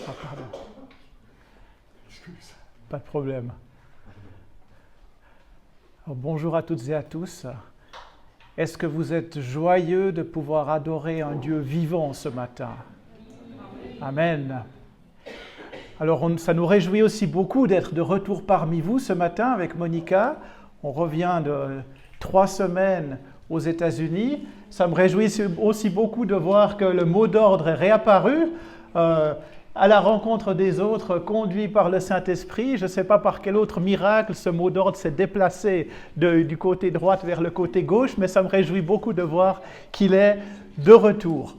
Ah, pardon. Pas de problème. Alors, bonjour à toutes et à tous. Est-ce que vous êtes joyeux de pouvoir adorer un Dieu vivant ce matin? Amen. Alors, ça nous réjouit aussi beaucoup d'être de retour parmi vous ce matin avec Monica. On revient de 3 semaines aux États-Unis. Ça me réjouit aussi beaucoup de voir que le mot d'ordre est réapparu. À la rencontre des autres, conduit par le Saint-Esprit. Je ne sais pas par quel autre miracle ce mot d'ordre s'est déplacé du côté droit vers le côté gauche, mais ça me réjouit beaucoup de voir qu'il est de retour.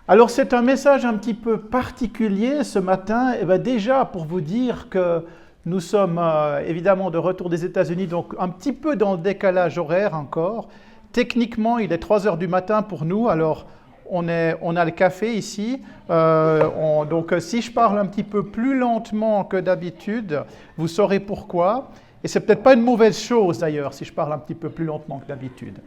Alors c'est un message un petit peu particulier ce matin, et bien déjà pour vous dire que nous sommes évidemment de retour des États-Unis, donc un petit peu dans le décalage horaire encore. Techniquement, il est 3 heures du matin pour nous, alors on a le café ici, donc si je parle un petit peu plus lentement que d'habitude, vous saurez pourquoi. Et c'est peut-être pas une mauvaise chose d'ailleurs, si je parle un petit peu plus lentement que d'habitude.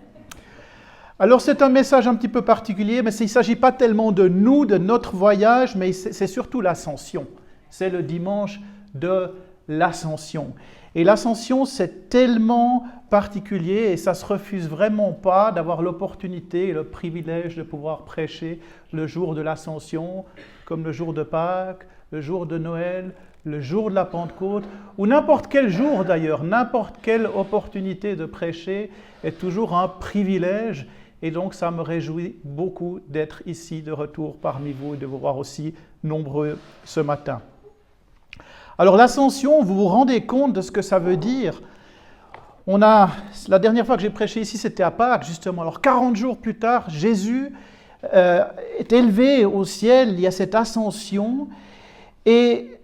Alors c'est un message un petit peu particulier, mais il ne s'agit pas tellement de nous, de notre voyage, mais c'est surtout l'ascension. C'est le dimanche de l'ascension. Et l'ascension, c'est tellement particulier et ça ne se refuse vraiment pas d'avoir l'opportunité et le privilège de pouvoir prêcher le jour de l'ascension, comme le jour de Pâques, le jour de Noël, le jour de la Pentecôte, ou n'importe quel jour d'ailleurs, n'importe quelle opportunité de prêcher est toujours un privilège. Et donc ça me réjouit beaucoup d'être ici de retour parmi vous et de vous voir aussi nombreux ce matin. Alors l'ascension, vous vous rendez compte de ce que ça veut dire? La dernière fois que j'ai prêché ici, c'était à Pâques justement. Alors 40 jours plus tard, Jésus est élevé au ciel, il y a cette ascension. Et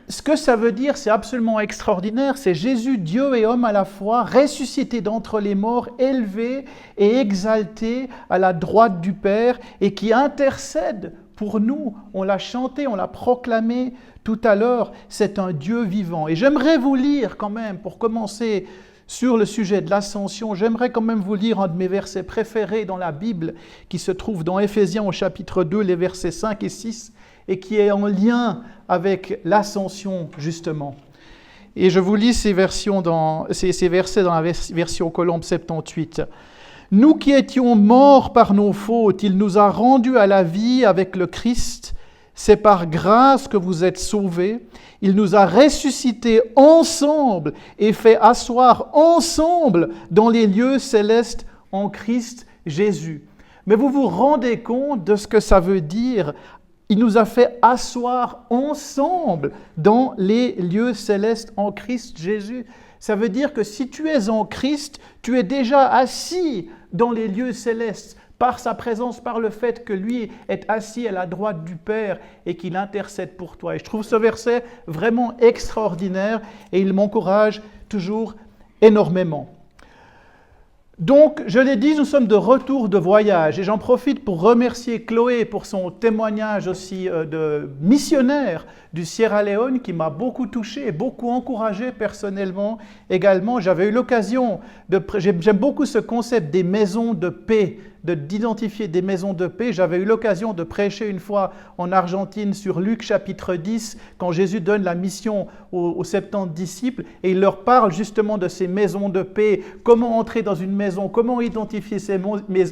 ce que ça veut dire, c'est absolument extraordinaire. C'est Jésus, Dieu et homme à la fois, ressuscité d'entre les morts, élevé et exalté à la droite du Père et qui intercède pour nous. On l'a chanté, on l'a proclamé tout à l'heure, c'est un Dieu vivant. Et j'aimerais vous lire quand même, pour commencer sur le sujet de l'ascension, j'aimerais quand même vous lire un de mes versets préférés dans la Bible, qui se trouve dans Éphésiens au chapitre 2, les versets 5 et 6, et qui est en lien avec l'ascension justement. Et je vous lis ces versets dans la version Colombe 78. « Nous qui étions morts par nos fautes, il nous a rendus à la vie avec le Christ. C'est par grâce que vous êtes sauvés. Il nous a ressuscités ensemble et fait asseoir ensemble dans les lieux célestes en Christ Jésus. » Mais vous vous rendez compte de ce que ça veut dire? Il nous a fait asseoir ensemble dans les lieux célestes en Christ Jésus. Ça veut dire que si tu es en Christ, tu es déjà assis dans les lieux célestes par sa présence, par le fait que lui est assis à la droite du Père et qu'il intercède pour toi. Et je trouve ce verset vraiment extraordinaire et il m'encourage toujours énormément. Donc, je l'ai dit, nous sommes de retour de voyage et j'en profite pour remercier Chloé pour son témoignage aussi de missionnaire du Sierra Leone qui m'a beaucoup touché et beaucoup encouragé personnellement également. J'avais eu l'occasion j'aime beaucoup ce concept des maisons de paix, d'identifier des maisons de paix. J'avais eu l'occasion de prêcher une fois en Argentine sur Luc chapitre 10, quand Jésus donne la mission aux 70 disciples et il leur parle justement de ces maisons de paix, comment entrer dans une maison, comment identifier ces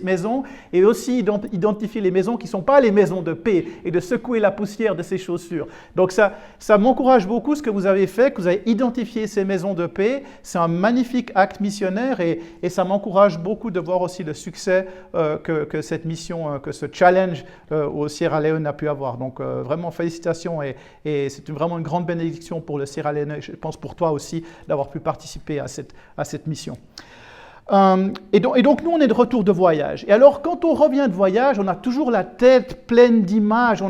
maisons et aussi identifier les maisons qui ne sont pas les maisons de paix et de secouer la poussière de ses chaussures. Donc ça m'encourage beaucoup ce que vous avez fait, que vous avez identifié ces maisons de paix. C'est un magnifique acte missionnaire et ça m'encourage beaucoup de voir aussi le succès que cette mission, que ce challenge au Sierra Leone a pu avoir. Donc vraiment félicitations et c'est vraiment une grande bénédiction pour le Sierra Leone, je pense pour toi aussi, d'avoir pu participer à cette mission. Et donc nous on est de retour de voyage. Et alors quand on revient de voyage, on a toujours la tête pleine d'images,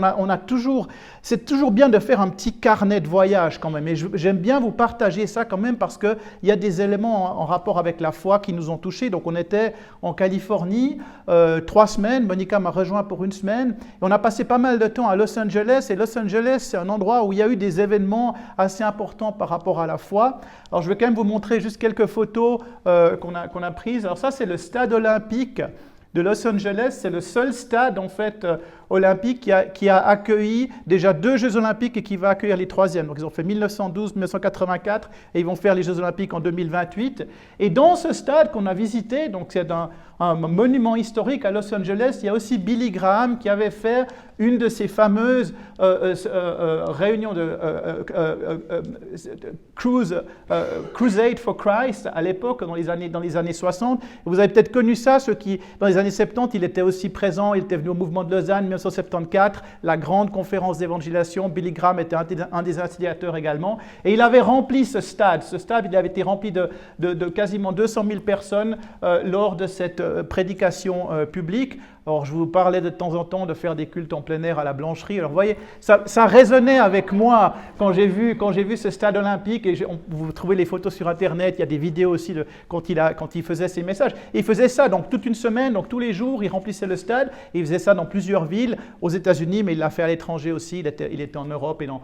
c'est toujours bien de faire un petit carnet de voyage quand même. Et j'aime bien vous partager ça quand même parce qu'il y a des éléments en rapport avec la foi qui nous ont touchés. Donc on était en Californie 3 semaines, Monica m'a rejoint pour 1 semaine. Et on a passé pas mal de temps à Los Angeles. Et Los Angeles, c'est un endroit où il y a eu des événements assez importants par rapport à la foi. Alors je vais quand même vous montrer juste quelques photos qu'on a prises. Alors ça c'est le stade olympique de Los Angeles, c'est le seul stade en fait olympique qui a accueilli déjà 2 Jeux olympiques et qui va accueillir les 3e. Donc ils ont fait 1912, 1984 et ils vont faire les Jeux olympiques en 2028. Et dans ce stade qu'on a visité, donc c'est un monument historique à Los Angeles, il y a aussi Billy Graham qui avait fait une de ces fameuses réunions de Crusade for Christ à l'époque, dans les années 60. Vous avez peut-être connu ça, ceux qui, dans les années 70, il était aussi présent, il était venu au mouvement de Lausanne, 1974, la grande conférence d'évangélisation. Billy Graham était un des instigateurs également. Et il avait rempli ce stade. Ce stade, il avait été rempli de quasiment 200 000 personnes lors de cette prédication publique. Alors, je vous parlais de temps en temps de faire des cultes en plein air à la Blancherie. Alors, vous voyez, ça résonnait avec moi quand j'ai vu ce stade olympique. Et vous trouvez les photos sur Internet, il y a des vidéos aussi de quand il faisait ses messages. Et il faisait ça donc toute une semaine, donc tous les jours, il remplissait le stade. Et il faisait ça dans plusieurs villes aux États-Unis, mais il l'a fait à l'étranger aussi. Il était en Europe et dans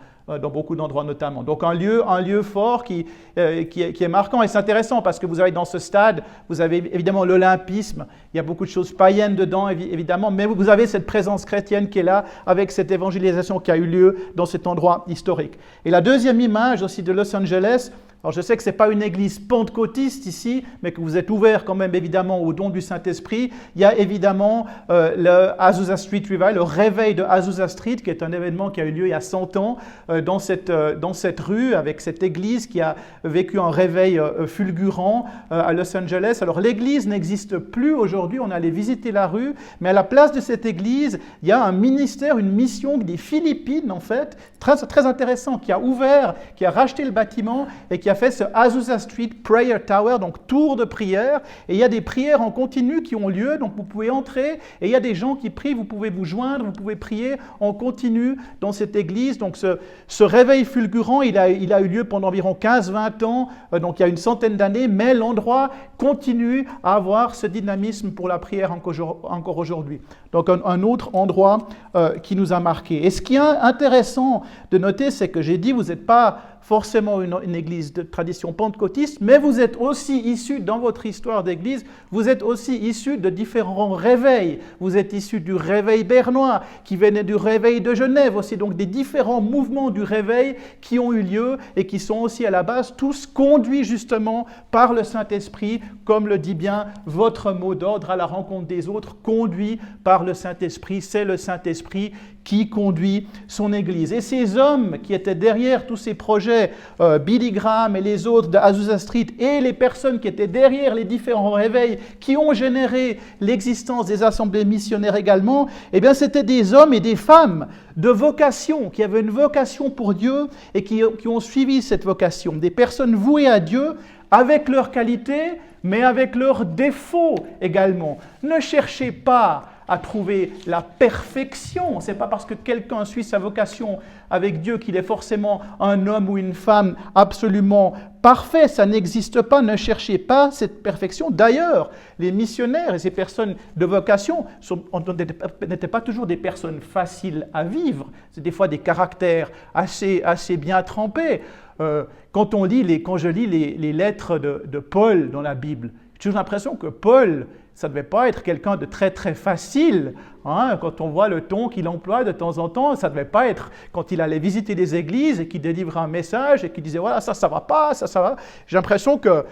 beaucoup d'endroits notamment. Donc, un lieu fort qui est marquant. Et c'est intéressant parce que vous avez dans ce stade, vous avez évidemment l'olympisme. Il y a beaucoup de choses païennes dedans, évidemment, mais vous avez cette présence chrétienne qui est là avec cette évangélisation qui a eu lieu dans cet endroit historique. Et la deuxième image aussi de Los Angeles, alors je sais que ce n'est pas une église pentecôtiste ici, mais que vous êtes ouvert quand même évidemment au don du Saint-Esprit. Il y a évidemment le Azusa Street Revival, le réveil de Azusa Street, qui est un événement qui a eu lieu il y a 100 ans dans cette rue, avec cette église qui a vécu un réveil fulgurant à Los Angeles. Alors l'église n'existe plus aujourd'hui, on allait visiter la rue, mais à la place de cette église, il y a un ministère, une mission des Philippines en fait, très, très intéressant, qui a ouvert, qui a racheté le bâtiment et qui a fait ce Azusa Street Prayer Tower, donc tour de prière. Et il y a des prières en continu qui ont lieu, donc vous pouvez entrer et il y a des gens qui prient, vous pouvez vous joindre, vous pouvez prier en continu dans cette église. Donc ce réveil fulgurant, il a eu lieu pendant environ 15-20 ans, donc il y a une centaine d'années, mais l'endroit continue à avoir ce dynamisme pour la prière encore aujourd'hui. Donc un autre endroit qui nous a marqué. Et ce qui est intéressant de noter, c'est que j'ai dit, vous n'êtes pas forcément une église de tradition pentecôtiste, mais vous êtes aussi issus, dans votre histoire d'église, vous êtes aussi issus de différents réveils. Vous êtes issus du réveil bernois, qui venait du réveil de Genève aussi, donc des différents mouvements du réveil qui ont eu lieu et qui sont aussi à la base tous conduits justement par le Saint-Esprit, comme le dit bien votre mot d'ordre, à la rencontre des autres, conduit par le Saint-Esprit. C'est le Saint-Esprit qui conduit son Église. Et ces hommes qui étaient derrière tous ces projets, Billy Graham et les autres de Azusa Street, et les personnes qui étaient derrière les différents réveils qui ont généré l'existence des assemblées missionnaires également, eh bien c'était des hommes et des femmes de vocation, qui avaient une vocation pour Dieu et qui ont suivi cette vocation. Des personnes vouées à Dieu avec leurs qualités, mais avec leurs défauts également. Ne cherchez pas à trouver la perfection. Ce n'est pas parce que quelqu'un suit sa vocation avec Dieu qu'il est forcément un homme ou une femme absolument parfait. Ça n'existe pas. Ne cherchez pas cette perfection. D'ailleurs, les missionnaires et ces personnes de vocation n'étaient pas toujours des personnes faciles à vivre. C'est des fois des caractères assez bien trempés. Quand je lis les lettres de Paul dans la Bible, j'ai toujours l'impression que Paul, ça ne devait pas être quelqu'un de très très facile. Quand on voit le ton qu'il emploie de temps en temps, ça ne devait pas être quand il allait visiter des églises et qu'il délivrait un message et qu'il disait voilà, ça va pas, ça va. J'ai l'impression que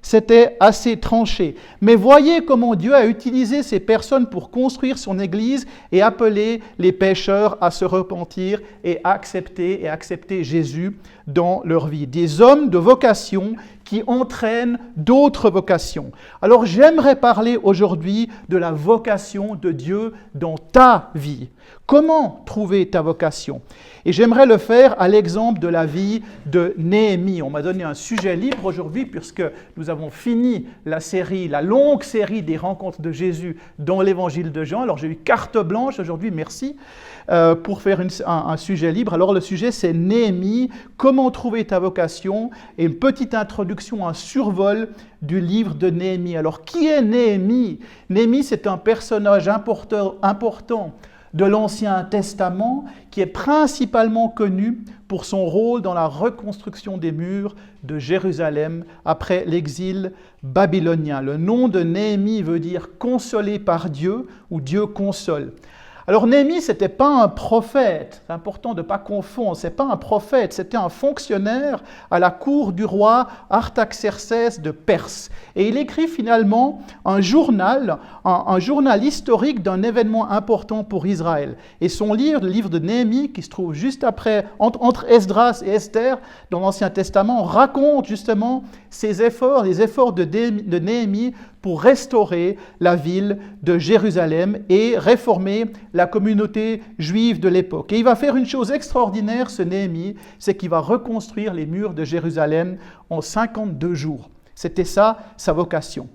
c'était assez tranché. Mais voyez comment Dieu a utilisé ces personnes pour construire son église et appeler les pécheurs à se repentir et accepter Jésus dans leur vie. Des hommes de vocation qui entraînent d'autres vocations. Alors j'aimerais parler aujourd'hui de la vocation de Dieu dans ta vie. Comment trouver ta vocation? Et j'aimerais le faire à l'exemple de la vie de Néhémie. On m'a donné un sujet libre aujourd'hui puisque nous avons fini la longue série des rencontres de Jésus dans l'évangile de Jean. Alors j'ai eu carte blanche aujourd'hui, merci, pour faire un sujet libre. Alors le sujet c'est Néhémie, comment trouver ta vocation, et une petite introduction, un survol du livre de Néhémie. Alors qui est Néhémie? Néhémie c'est un personnage important de l'Ancien Testament qui est principalement connu pour son rôle dans la reconstruction des murs de Jérusalem après l'exil babylonien. Le nom de Néhémie veut dire « consolé par Dieu » ou « Dieu console ». Alors Néhémie, ce n'était pas un prophète, c'est important de ne pas confondre, ce n'est pas un prophète, c'était un fonctionnaire à la cour du roi Artaxerxès de Perse. Et il écrit finalement un journal historique d'un événement important pour Israël. Et son livre, le livre de Néhémie, qui se trouve juste après, entre Esdras et Esther, dans l'Ancien Testament, raconte justement ses efforts, les efforts de Néhémie pour restaurer la ville de Jérusalem et réformer la communauté juive de l'époque. Et il va faire une chose extraordinaire, ce Néhémie, c'est qu'il va reconstruire les murs de Jérusalem en 52 jours. C'était ça, sa vocation.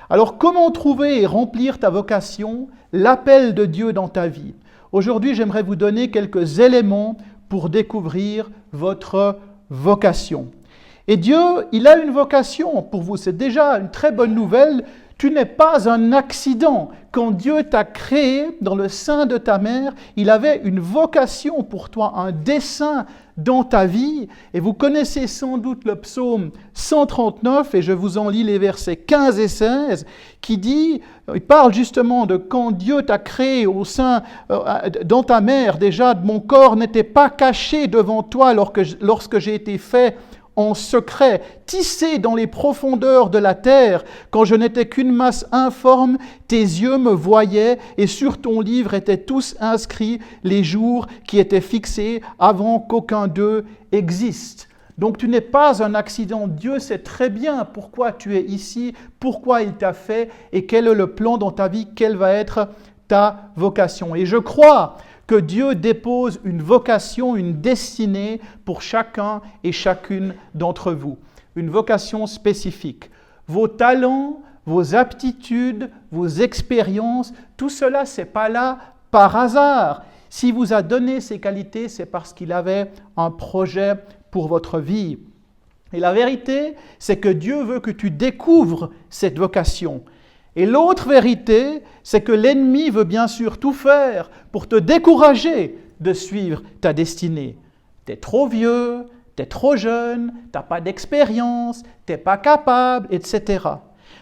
Alors, comment trouver et remplir ta vocation, l'appel de Dieu dans ta vie? Aujourd'hui, j'aimerais vous donner quelques éléments pour découvrir votre vocation. Et Dieu, il a une vocation pour vous. C'est déjà une très bonne nouvelle. Tu n'es pas un accident. Quand Dieu t'a créé dans le sein de ta mère, il avait une vocation pour toi, un dessein dans ta vie. Et vous connaissez sans doute le psaume 139, et je vous en lis les versets 15 et 16, qui dit, il parle justement de quand Dieu t'a créé au sein, dans ta mère, déjà mon corps n'était pas caché devant toi lorsque j'ai été fait en secret, tissé dans les profondeurs de la terre, quand je n'étais qu'une masse informe, tes yeux me voyaient et sur ton livre étaient tous inscrits les jours qui étaient fixés avant qu'aucun d'eux existe. Donc tu n'es pas un accident. Dieu sait très bien pourquoi tu es ici, pourquoi il t'a fait et quel est le plan dans ta vie, quelle va être ta vocation. Et je crois que Dieu dépose une vocation, une destinée pour chacun et chacune d'entre vous. Une vocation spécifique. Vos talents, vos aptitudes, vos expériences, tout cela, ce n'est pas là par hasard. S'il vous a donné ces qualités, c'est parce qu'il avait un projet pour votre vie. Et la vérité, c'est que Dieu veut que tu découvres cette vocation. Et l'autre vérité, c'est que l'ennemi veut bien sûr tout faire pour te décourager de suivre ta destinée. Tu es trop vieux, tu es trop jeune, tu n'as pas d'expérience, tu n'es pas capable, etc.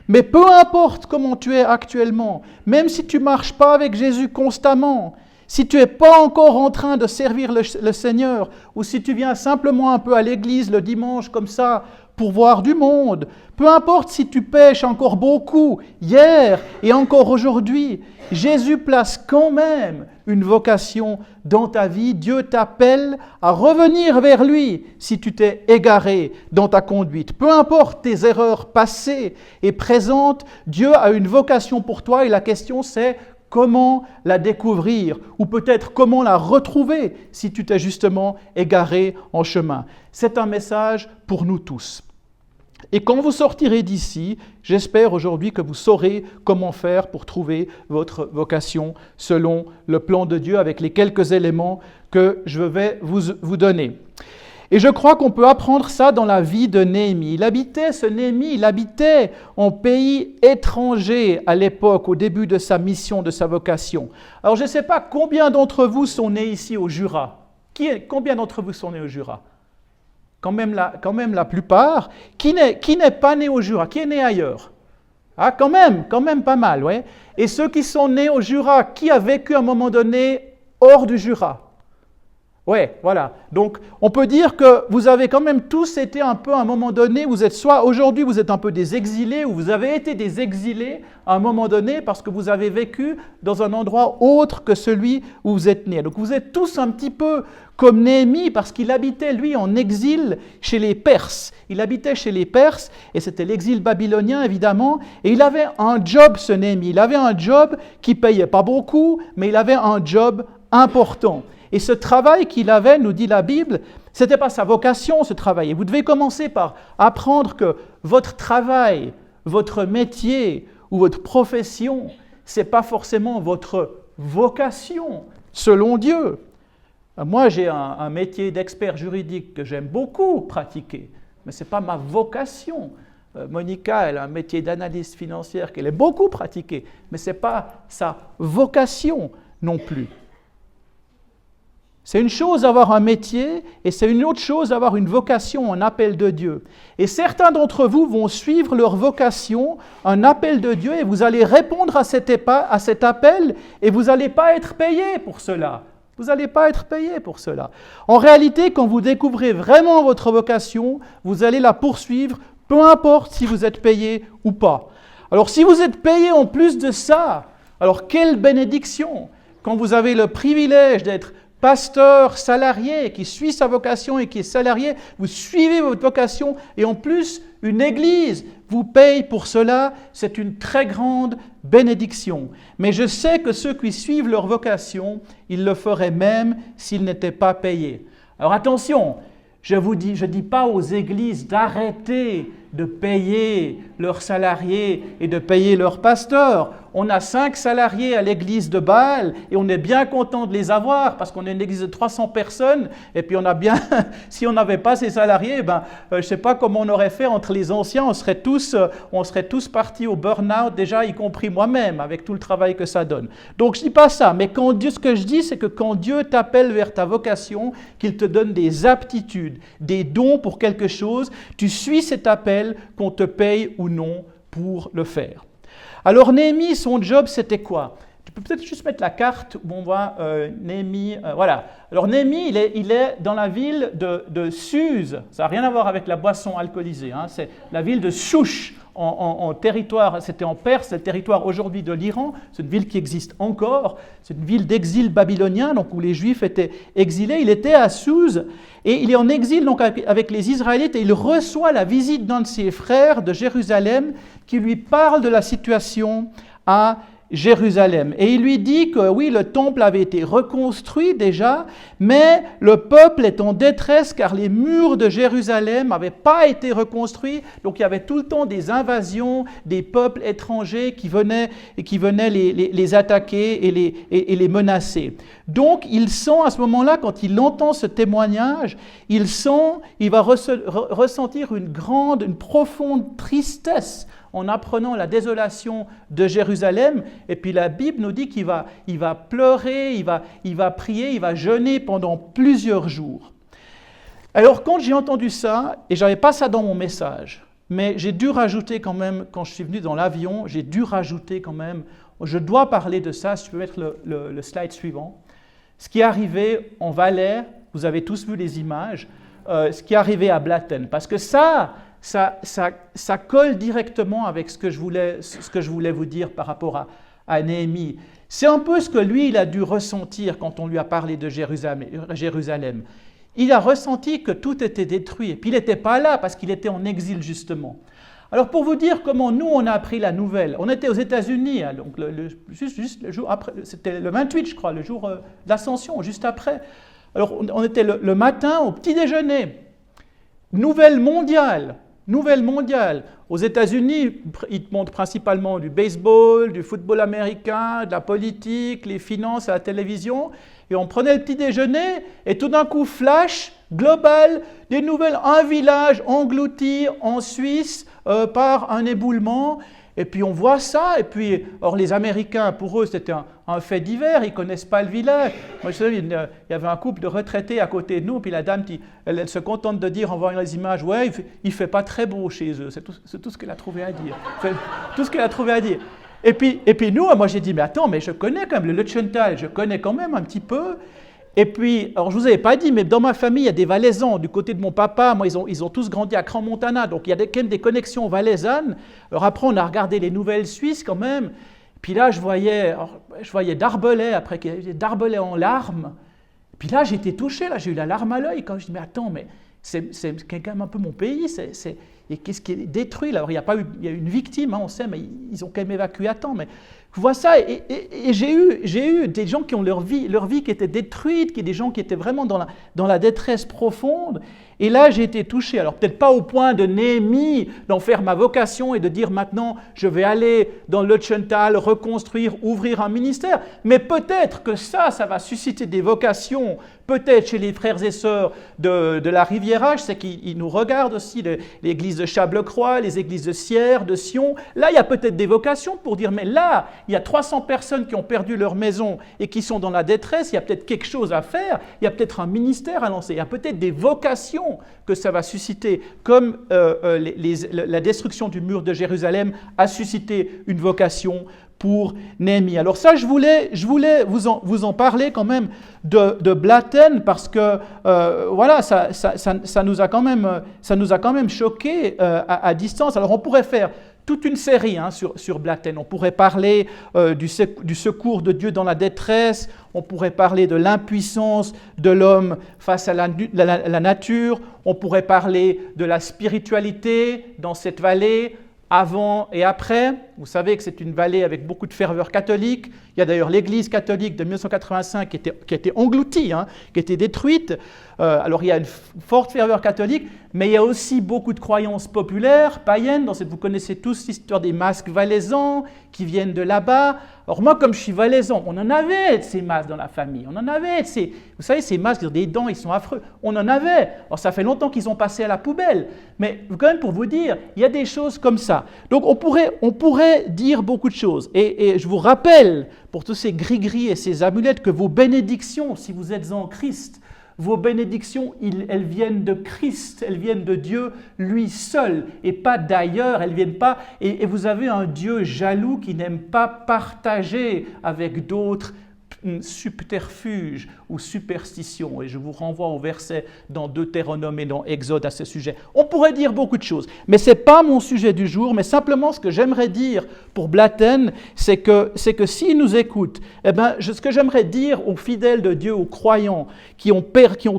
Mais peu importe comment tu es actuellement, même si tu ne marches pas avec Jésus constamment, si tu n'es pas encore en train de servir le Seigneur, ou si tu viens simplement un peu à l'église le dimanche comme ça, pour voir du monde, peu importe si tu pêches encore beaucoup, hier et encore aujourd'hui, Jésus place quand même une vocation dans ta vie. Dieu t'appelle à revenir vers lui si tu t'es égaré dans ta conduite. Peu importe tes erreurs passées et présentes, Dieu a une vocation pour toi et la question c'est comment la découvrir ou peut-être comment la retrouver si tu t'es justement égaré en chemin. C'est un message pour nous tous. Et quand vous sortirez d'ici, j'espère aujourd'hui que vous saurez comment faire pour trouver votre vocation selon le plan de Dieu avec les quelques éléments que je vais vous donner. Et je crois qu'on peut apprendre ça dans la vie de Néhémie. Il habitait en pays étranger à l'époque, au début de sa mission, de sa vocation. Alors je ne sais pas combien d'entre vous sont nés ici au Jura. Combien d'entre vous sont nés au Jura ? Quand même la plupart. Qui n'est pas né au Jura? Qui est né ailleurs? Ah, quand même pas mal, ouais. Et ceux qui sont nés au Jura, qui a vécu à un moment donné hors du Jura? Ouais, voilà. Donc, on peut dire que vous avez quand même tous été un peu à un moment donné, vous êtes soit aujourd'hui vous êtes un peu des exilés ou vous avez été des exilés à un moment donné parce que vous avez vécu dans un endroit autre que celui où vous êtes nés. Donc, vous êtes tous un petit peu comme Néhémie parce qu'il habitait, lui, en exil chez les Perses. Il habitait chez les Perses et c'était l'exil babylonien, évidemment. Et il avait un job, ce Néhémie. Il avait un job qui ne payait pas beaucoup, mais il avait un job important. Et ce travail qu'il avait, nous dit la Bible, ce n'était pas sa vocation, ce travail. Et vous devez commencer par apprendre que votre travail, votre métier ou votre profession, ce n'est pas forcément votre vocation selon Dieu. Moi, j'ai un métier d'expert juridique que j'aime beaucoup pratiquer, mais ce n'est pas ma vocation. Monica, elle a un métier d'analyste financière qu'elle aime beaucoup pratiquer, mais ce n'est pas sa vocation non plus. C'est une chose d'avoir un métier et c'est une autre chose d'avoir une vocation, un appel de Dieu. Et certains d'entre vous vont suivre leur vocation, un appel de Dieu, et vous allez répondre à cet appel et vous n'allez pas être payé pour cela. Vous n'allez pas être payé pour cela. En réalité, quand vous découvrez vraiment votre vocation, vous allez la poursuivre, peu importe si vous êtes payé ou pas. Alors si vous êtes payé en plus de ça, alors quelle bénédiction! Quand vous avez le privilège d'être pasteur salarié qui suit sa vocation et qui est salarié, vous suivez votre vocation et en plus, une église vous paye pour cela, c'est une très grande bénédiction. Mais je sais que ceux qui suivent leur vocation, ils le feraient même s'ils n'étaient pas payés. Alors attention, je dis pas aux églises d'arrêter de payer leurs salariés et de payer leurs pasteurs. On a 5 salariés à l'église de Bâle et on est bien content de les avoir parce qu'on est une église de 300 personnes et puis on a bien, si on n'avait pas ces salariés, je ne sais pas comment on aurait fait entre les anciens, on serait tous partis au burn-out déjà, y compris moi-même, avec tout le travail que ça donne. Donc je ne dis pas ça, mais ce que je dis, c'est que quand Dieu t'appelle vers ta vocation, qu'il te donne des aptitudes, des dons pour quelque chose, tu suis cet appel, qu'on te paye ou non pour le faire. Alors Néhémie, son job, c'était quoi? Tu peux peut-être juste mettre la carte où on voit Néhémie. Voilà. Alors Néhémie, il est dans la ville de Suse. Ça n'a rien à voir avec la boisson alcoolisée. Hein. C'est la ville de Souche en territoire. C'était en Perse, c'est le territoire aujourd'hui de l'Iran. C'est une ville qui existe encore. C'est une ville d'exil babylonien, donc où les Juifs étaient exilés. Il était à Suse et il est en exil donc avec les Israélites et il reçoit la visite d'un de ses frères de Jérusalem qui lui parle de la situation à Jérusalem. Et il lui dit que oui, le temple avait été reconstruit déjà, mais le peuple est en détresse car les murs de Jérusalem n'avaient pas été reconstruits. Donc il y avait tout le temps des invasions, des peuples étrangers qui venaient les attaquer et les menacer. Donc il sent à ce moment-là, quand il entend ce témoignage, il va ressentir une profonde tristesse en apprenant la désolation de Jérusalem. Et puis la Bible nous dit qu'il va pleurer, il va prier, il va jeûner pendant plusieurs jours. Alors quand j'ai entendu ça, et je n'avais pas ça dans mon message, mais j'ai dû rajouter quand même, quand je suis venu dans l'avion, j'ai dû rajouter quand même, je dois parler de ça, si tu peux mettre le slide suivant. Ce qui est arrivé en Valais, vous avez tous vu les images, ce qui est arrivé à Blatten, parce que ça colle directement avec ce que je voulais vous dire par rapport à Néhémie. C'est un peu ce que lui, il a dû ressentir quand on lui a parlé de Jérusalem. Il a ressenti que tout était détruit, et puis il n'était pas là parce qu'il était en exil justement. Alors pour vous dire comment nous, on a appris la nouvelle, on était aux États-Unis, hein, donc juste le jour après, c'était le 28 je crois, le jour d'Ascension, juste après. Alors on était le matin au petit déjeuner, nouvelle mondiale. Aux États-Unis, ils te montrent principalement du baseball, du football américain, de la politique, les finances à la télévision. Et on prenait le petit déjeuner et tout d'un coup, flash, global, des nouvelles, un village englouti en Suisse par un éboulement. Et puis on voit ça, et puis, or les Américains, pour eux, c'était un fait divers, ils ne connaissent pas le village. Moi, je sais, il y avait un couple de retraités à côté de nous, puis la dame, elle se contente de dire en voyant les images, ouais, il ne fait pas très beau chez eux, c'est tout ce qu'elle a trouvé à dire. Tout ce qu'elle a trouvé à dire. Et puis nous, moi j'ai dit, mais attends, mais je connais quand même le Lutschenthal, je connais quand même un petit peu. Et puis, alors je ne vous avais pas dit, mais dans ma famille, il y a des Valaisans. Du côté de mon papa, moi, ils ont tous grandi à Crans-Montana, donc il y a quand même des connexions valaisannes. Alors après, on a regardé les nouvelles suisses quand même. Puis là, je voyais Darbelay, après qu'il y avait Darbelay en larmes. Puis là, j'ai été touché, là, j'ai eu la larme à l'œil quand je dis, mais attends, mais c'est quand même un peu mon pays, et qu'est-ce qui est détruit là? Alors, il y a eu une victime, hein, on sait, mais ils ont quand même évacué à temps. Mais je vois ça, et j'ai eu des gens qui ont leur vie qui était détruite, des gens qui étaient vraiment dans la détresse profonde. Et là, j'ai été touché. Alors, peut-être pas au point de Néhémie, d'en faire ma vocation et de dire maintenant, je vais aller dans le Lutschenthal, reconstruire, ouvrir un ministère. Mais peut-être que ça va susciter des vocations. peut-être chez les frères et sœurs de la Riviera, je sais qu'ils nous regardent aussi, l'église de Chableux-Croix, les églises de Sierre, de Sion. Là, il y a peut-être des vocations pour dire, mais là, il y a 300 personnes qui ont perdu leur maison et qui sont dans la détresse, il y a peut-être quelque chose à faire, il y a peut-être un ministère à lancer, il y a peut-être des vocations que ça va susciter, comme la destruction du mur de Jérusalem a suscité une vocation pour Néhémie. Alors ça, je voulais vous en parler quand même de Blatten parce que voilà, ça nous a quand même choqué à distance. Alors on pourrait faire toute une série sur Blatten. On pourrait parler du secours de Dieu dans la détresse, on pourrait parler de l'impuissance de l'homme face à la nature, on pourrait parler de la spiritualité dans cette vallée, avant et après. Vous savez que c'est une vallée avec beaucoup de ferveur catholique. Il y a d'ailleurs l'Église catholique de 1985 qui a été engloutie, qui a été détruite. Alors il y a une forte ferveur catholique, mais il y a aussi beaucoup de croyances populaires, païennes. Vous connaissez tous l'histoire des masques valaisans qui viennent de là-bas. Alors moi, comme je suis valaisan, on en avait de ces masques dans la famille. On en avait vous savez, ces masques, des dents, ils sont affreux. On en avait. Alors ça fait longtemps qu'ils ont passé à la poubelle. Mais quand même, pour vous dire, il y a des choses comme ça. Donc on pourrait dire beaucoup de choses. Et je vous rappelle, pour tous ces gris-gris et ces amulettes, que vos bénédictions, si vous êtes en Christ, vos bénédictions, elles viennent de Christ, elles viennent de Dieu, lui seul, et pas d'ailleurs, elles viennent pas. Et vous avez un Dieu jaloux qui n'aime pas partager avec d'autres subterfuge ou superstition. Et je vous renvoie au verset dans Deutéronome et dans Exode à ce sujet. On pourrait dire beaucoup de choses, mais ce n'est pas mon sujet du jour, mais simplement ce que j'aimerais dire pour Blatten, c'est que s'ils nous écoutent, ce que j'aimerais dire aux fidèles de Dieu, aux croyants qui ont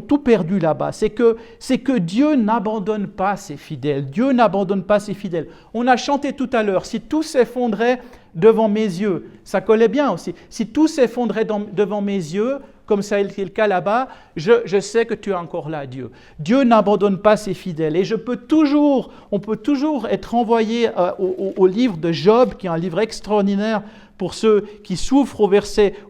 tout perdu là-bas, c'est que Dieu n'abandonne pas ses fidèles. Dieu n'abandonne pas ses fidèles. On a chanté tout à l'heure, si tout s'effondrait devant mes yeux, ça collait bien aussi. Si tout s'effondrait devant mes yeux, comme ça a été le cas là-bas, je sais que tu es encore là, Dieu. Dieu n'abandonne pas ses fidèles. Et on peut toujours être envoyé au livre de Job, qui est un livre extraordinaire pour ceux qui souffrent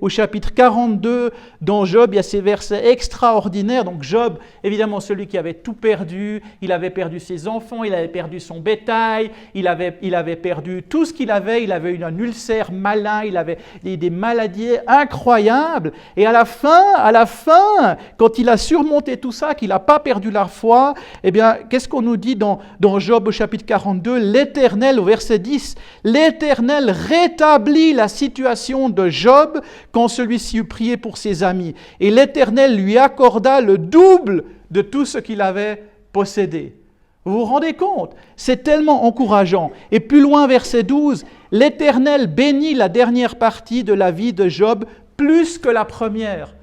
au chapitre 42. Dans Job, il y a ces versets extraordinaires. Donc Job, évidemment, celui qui avait tout perdu, il avait perdu ses enfants, il avait perdu son bétail, il avait perdu tout ce qu'il avait un ulcère malin, il avait des maladies incroyables. Et à la fin, quand il a surmonté tout ça, qu'il n'a pas perdu la foi, eh bien, qu'est-ce qu'on nous dit dans Job au chapitre 42 ? L'Éternel, au verset 10, l'Éternel rétablit la situation de Job quand celui-ci eut prié pour ses amis. Et l'Éternel lui accorda le double de tout ce qu'il avait possédé. Vous vous rendez compte ? C'est tellement encourageant. Et plus loin, verset 12, l'Éternel bénit la dernière partie de la vie de Job plus que la première.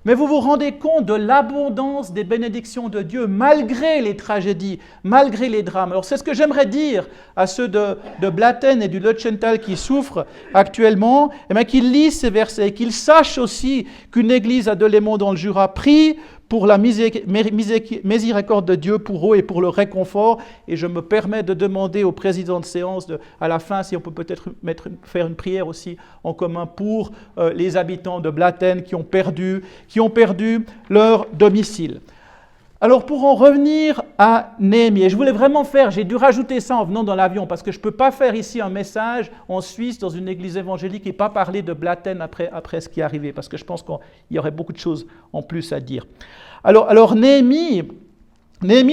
Mais vous vous rendez compte de l'abondance des bénédictions de Dieu malgré les tragédies, malgré les drames. Alors c'est ce que j'aimerais dire à ceux de Blatten et du Lötschental qui souffrent actuellement, qu'ils lisent ces versets et qu'ils sachent aussi qu'une église à Delémont dans le Jura prie pour la miséricorde de Dieu pour eux et pour le réconfort. Et je me permets de demander au président de séance à la fin si on peut peut-être faire une prière aussi en commun pour les habitants de Blatten qui ont perdu leur domicile. Alors pour en revenir à Néhémie, et je voulais vraiment j'ai dû rajouter ça en venant dans l'avion parce que je ne peux pas faire ici un message en Suisse dans une église évangélique et pas parler de Blatten après ce qui est arrivé parce que je pense qu'il y aurait beaucoup de choses en plus à dire. Alors Néhémie,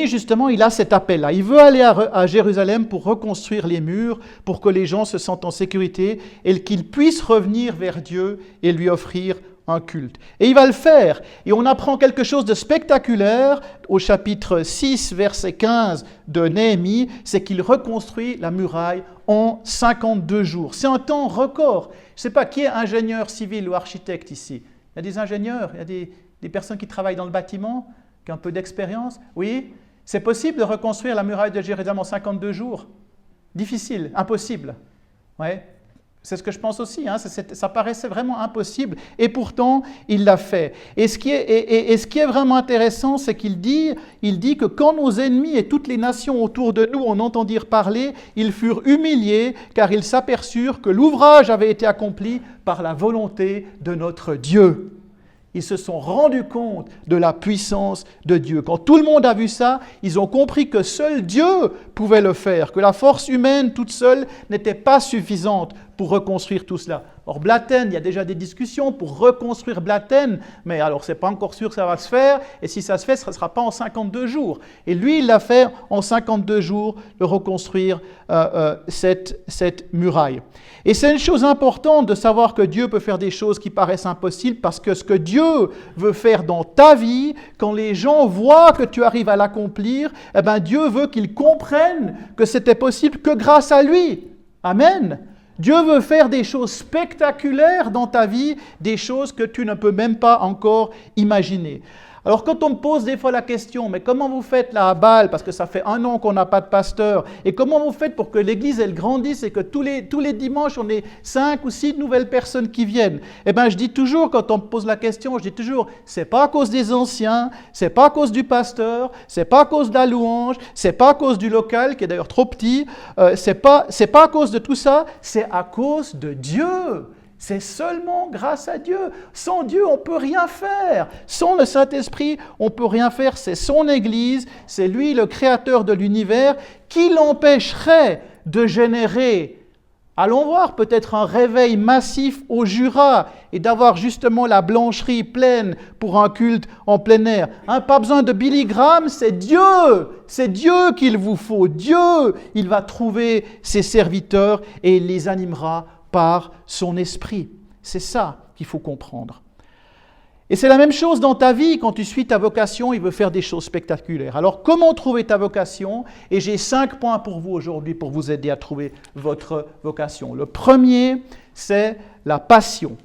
justement, il a cet appel-là. Il veut aller à Jérusalem pour reconstruire les murs, pour que les gens se sentent en sécurité et qu'ils puissent revenir vers Dieu et lui offrir un culte. Et il va le faire. Et on apprend quelque chose de spectaculaire au chapitre 6, verset 15 de Néhémie, c'est qu'il reconstruit la muraille en 52 jours. C'est un temps record. Je ne sais pas qui est ingénieur civil ou architecte ici. Il y a des ingénieurs, il y a des personnes qui travaillent dans le bâtiment, qui ont un peu d'expérience. Oui, c'est possible de reconstruire la muraille de Jérusalem en 52 jours. Difficile, impossible. Ouais. C'est ce que je pense aussi, ça paraissait vraiment impossible, et pourtant, il l'a fait. Et ce qui est vraiment intéressant, c'est qu'il dit que quand nos ennemis et toutes les nations autour de nous en entendirent parler, ils furent humiliés, car ils s'aperçurent que l'ouvrage avait été accompli par la volonté de notre Dieu. Ils se sont rendus compte de la puissance de Dieu. Quand tout le monde a vu ça, ils ont compris que seul Dieu pouvait le faire, que la force humaine toute seule n'était pas suffisante pour reconstruire tout cela. Or, Blatten, il y a déjà des discussions pour reconstruire Blatten, mais alors c'est pas encore sûr que ça va se faire, et si ça se fait, ce ne sera pas en 52 jours. Et lui, il l'a fait en 52 jours, de reconstruire cette muraille. Et c'est une chose importante de savoir que Dieu peut faire des choses qui paraissent impossibles, parce que ce que Dieu veut faire dans ta vie, quand les gens voient que tu arrives à l'accomplir, eh bien Dieu veut qu'ils comprennent que c'était possible que grâce à lui. Amen. Dieu veut faire des choses spectaculaires dans ta vie, des choses que tu ne peux même pas encore imaginer. Alors quand on me pose des fois la question, mais comment vous faites là à Bâle, parce que ça fait 1 an qu'on n'a pas de pasteur, et comment vous faites pour que l'église elle grandisse et que tous les dimanches on ait 5 ou 6 nouvelles personnes qui viennent? Eh bien je dis toujours, quand on me pose la question, je dis toujours, c'est pas à cause des anciens, c'est pas à cause du pasteur, c'est pas à cause de la louange, c'est pas à cause du local qui est d'ailleurs trop petit, c'est pas à cause de tout ça, c'est à cause de Dieu. C'est seulement grâce à Dieu. Sans Dieu, on ne peut rien faire. Sans le Saint-Esprit, on ne peut rien faire. C'est son Église, c'est lui le créateur de l'univers qui l'empêcherait de générer, allons voir, peut-être un réveil massif au Jura et d'avoir justement la blancherie pleine pour un culte en plein air. Pas besoin de Billy Graham, c'est Dieu qu'il vous faut. Dieu, il va trouver ses serviteurs et il les animera par son esprit. C'est ça qu'il faut comprendre. Et c'est la même chose dans ta vie, quand tu suis ta vocation, il veut faire des choses spectaculaires. Alors, comment trouver ta vocation? Et j'ai 5 points pour vous aujourd'hui pour vous aider à trouver votre vocation. Le premier, c'est la passion.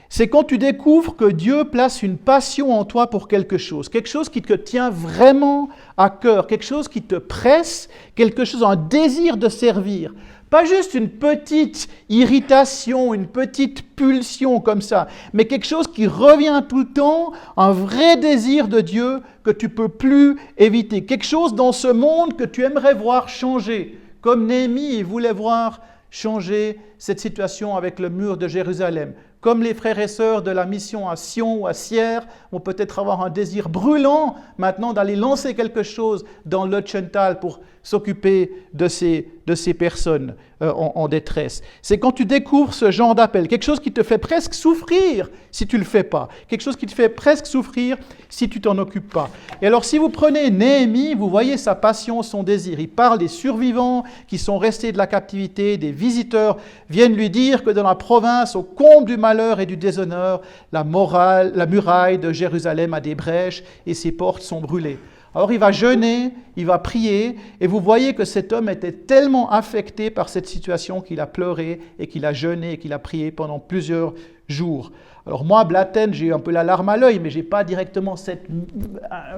C'est quand tu découvres que Dieu place une passion en toi pour quelque chose qui te tient vraiment à cœur, quelque chose qui te presse, quelque chose, un désir de servir. Pas juste une petite irritation, une petite pulsion comme ça, mais quelque chose qui revient tout le temps, un vrai désir de Dieu que tu ne peux plus éviter. Quelque chose dans ce monde que tu aimerais voir changer. Comme Néhémie, il voulait voir changer cette situation avec le mur de Jérusalem. Comme les frères et sœurs de la mission à Sion ou à Sierre vont peut-être avoir un désir brûlant maintenant d'aller lancer quelque chose dans l'Ötzschental pour s'occuper de ces personnes en détresse. C'est quand tu découvres ce genre d'appel, quelque chose qui te fait presque souffrir si tu ne le fais pas, quelque chose qui te fait presque souffrir si tu t'en occupes pas. Et alors si vous prenez Néhémie, vous voyez sa passion, son désir. Il parle des survivants qui sont restés de la captivité, des visiteurs viennent lui dire que dans la province, au comble du malheur et du déshonneur, la muraille de Jérusalem a des brèches et ses portes sont brûlées. Alors il va jeûner, il va prier, et vous voyez que cet homme était tellement affecté par cette situation qu'il a pleuré et qu'il a jeûné et qu'il a prié pendant plusieurs jours. Alors moi, Blatten, j'ai eu un peu la larme à l'œil, mais je n'ai pas directement cette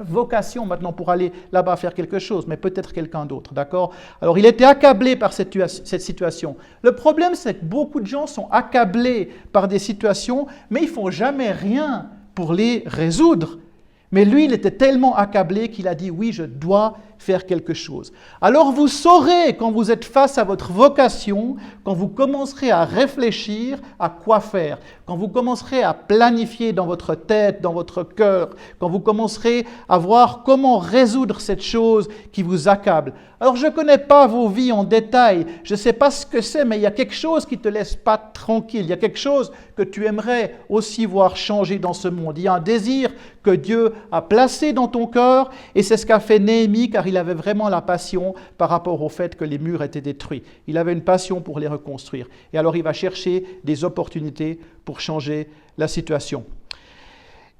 vocation maintenant pour aller là-bas faire quelque chose, mais peut-être quelqu'un d'autre, d'accord? Alors il était accablé par cette situation. Le problème, c'est que beaucoup de gens sont accablés par des situations, mais ils ne font jamais rien pour les résoudre. Mais lui, il était tellement accablé qu'il a dit « Oui, je dois faire quelque chose ». Alors vous saurez, quand vous êtes face à votre vocation, quand vous commencerez à réfléchir à quoi faire, quand vous commencerez à planifier dans votre tête, dans votre cœur, quand vous commencerez à voir comment résoudre cette chose qui vous accable. Alors je ne connais pas vos vies en détail, je ne sais pas ce que c'est, mais il y a quelque chose qui ne te laisse pas tranquille, il y a quelque chose que tu aimerais aussi voir changer dans ce monde. Il y a un désir que Dieu a placé dans ton cœur, et c'est ce qu'a fait Néhémie, car il avait vraiment la passion par rapport au fait que les murs étaient détruits. Il avait une passion pour les reconstruire. Et alors il va chercher des opportunités pour changer la situation.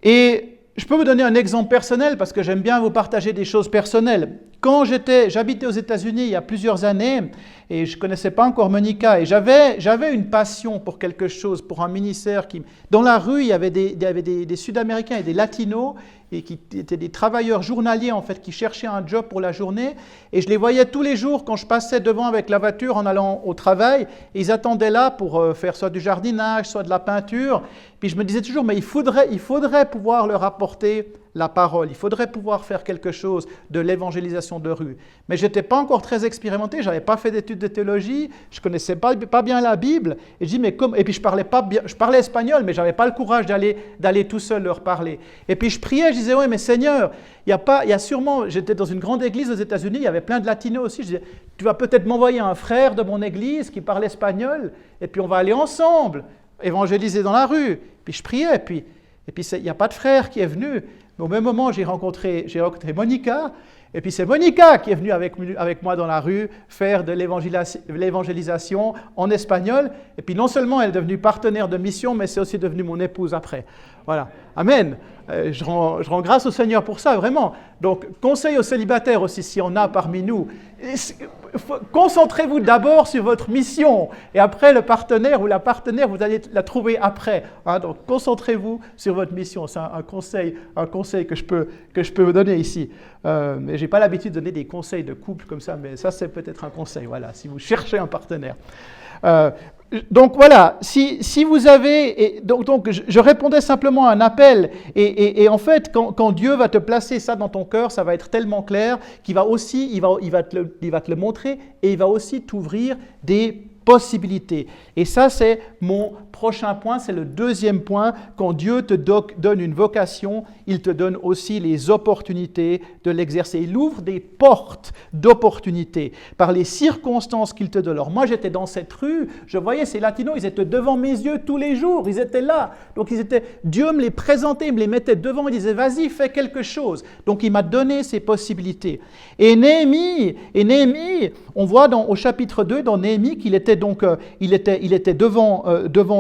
Et je peux vous donner un exemple personnel parce que j'aime bien vous partager des choses personnelles. Quand j'habitais aux États-Unis il y a plusieurs années et je ne connaissais pas encore Monica et j'avais une passion pour quelque chose, pour un ministère qui... Dans la rue, il y avait des Sud-Américains et des Latinos et qui étaient des travailleurs journaliers en fait qui cherchaient un job pour la journée et je les voyais tous les jours quand je passais devant avec la voiture en allant au travail et ils attendaient là pour faire soit du jardinage, soit de la peinture. Puis je me disais toujours mais il faudrait pouvoir leur apporter la parole. Il faudrait pouvoir faire quelque chose de l'évangélisation de rue. Mais je n'étais pas encore très expérimenté, je n'avais pas fait d'études de théologie, je ne connaissais pas bien la Bible. Et je dis, mais et puis je parlais espagnol, mais je n'avais pas le courage d'aller tout seul leur parler. Et puis je priais, je disais, oui, mais Seigneur, il y a sûrement, j'étais dans une grande église aux États-Unis, il y avait plein de latinos aussi, je disais, tu vas peut-être m'envoyer un frère de mon église qui parle espagnol, et puis on va aller ensemble évangéliser dans la rue. Puis je priais, et puis il n'y a pas de frère qui est venu. Mais au même moment, j'ai rencontré Monica, et puis c'est Monica qui est venue avec moi dans la rue faire de l'évangélisation en espagnol. Et puis non seulement elle est devenue partenaire de mission, mais c'est aussi devenue mon épouse après. Voilà. Amen. Je rends grâce au Seigneur pour ça, vraiment. Donc, conseil aux célibataires aussi, si on a parmi nous. Concentrez-vous d'abord sur votre mission. Et après, le partenaire ou la partenaire, vous allez la trouver après. Hein, donc, concentrez-vous sur votre mission. C'est un conseil que je peux vous donner ici. Mais je n'ai pas l'habitude de donner des conseils de couple comme ça, mais ça, c'est peut-être un conseil, voilà, si vous cherchez un partenaire. Donc voilà, si vous avez... Donc je répondais simplement à un appel. Et en fait, quand Dieu va te placer ça dans ton cœur, ça va être tellement clair qu'il va aussi, il va te le montrer et il va aussi t'ouvrir des possibilités. Et ça, c'est mon prochain point, c'est le deuxième point. Quand Dieu te donne une vocation, il te donne aussi les opportunités de l'exercer. Il ouvre des portes d'opportunités par les circonstances qu'il te donne. Alors moi, j'étais dans cette rue, je voyais ces latinos, ils étaient devant mes yeux tous les jours, ils étaient là. Donc Dieu me les présentait, il me les mettait devant, il disait, vas-y, fais quelque chose. Donc il m'a donné ces possibilités. Et Néhémie, on voit au chapitre 2, dans Néhémie, qu'il était donc, il était devant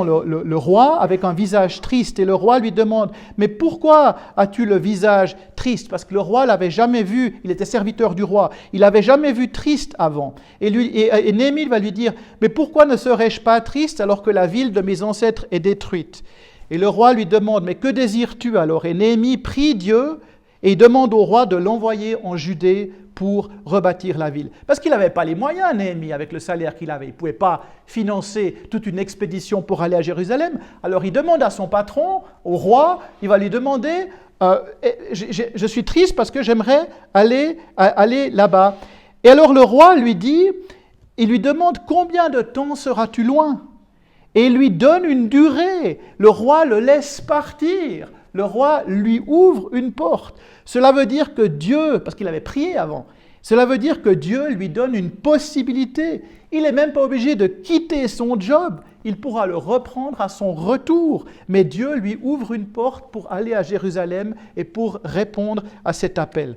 le roi avec un visage triste. Et le roi lui demande, mais pourquoi as-tu le visage triste? Parce que le roi l'avait jamais vu, il était serviteur du roi, il l'avait jamais vu triste avant. Et Néhémie va lui dire, mais pourquoi ne serais-je pas triste alors que la ville de mes ancêtres est détruite? Et le roi lui demande, mais que désires-tu alors? Et Néhémie prie Dieu et il demande au roi de l'envoyer en Judée pour rebâtir la ville. Parce qu'il n'avait pas les moyens, Néhémie, avec le salaire qu'il avait. Il ne pouvait pas financer toute une expédition pour aller à Jérusalem. Alors il demande à son patron, au roi, il va lui demander, je suis triste parce que j'aimerais aller là-bas. Et alors le roi lui demande, combien de temps seras-tu loin? Et il lui donne une durée. Le roi le laisse partir. Le roi lui ouvre une porte. Cela veut dire que Dieu, parce qu'il avait prié avant, cela veut dire que Dieu lui donne une possibilité. Il n'est même pas obligé de quitter son job. Il pourra le reprendre à son retour. Mais Dieu lui ouvre une porte pour aller à Jérusalem et pour répondre à cet appel.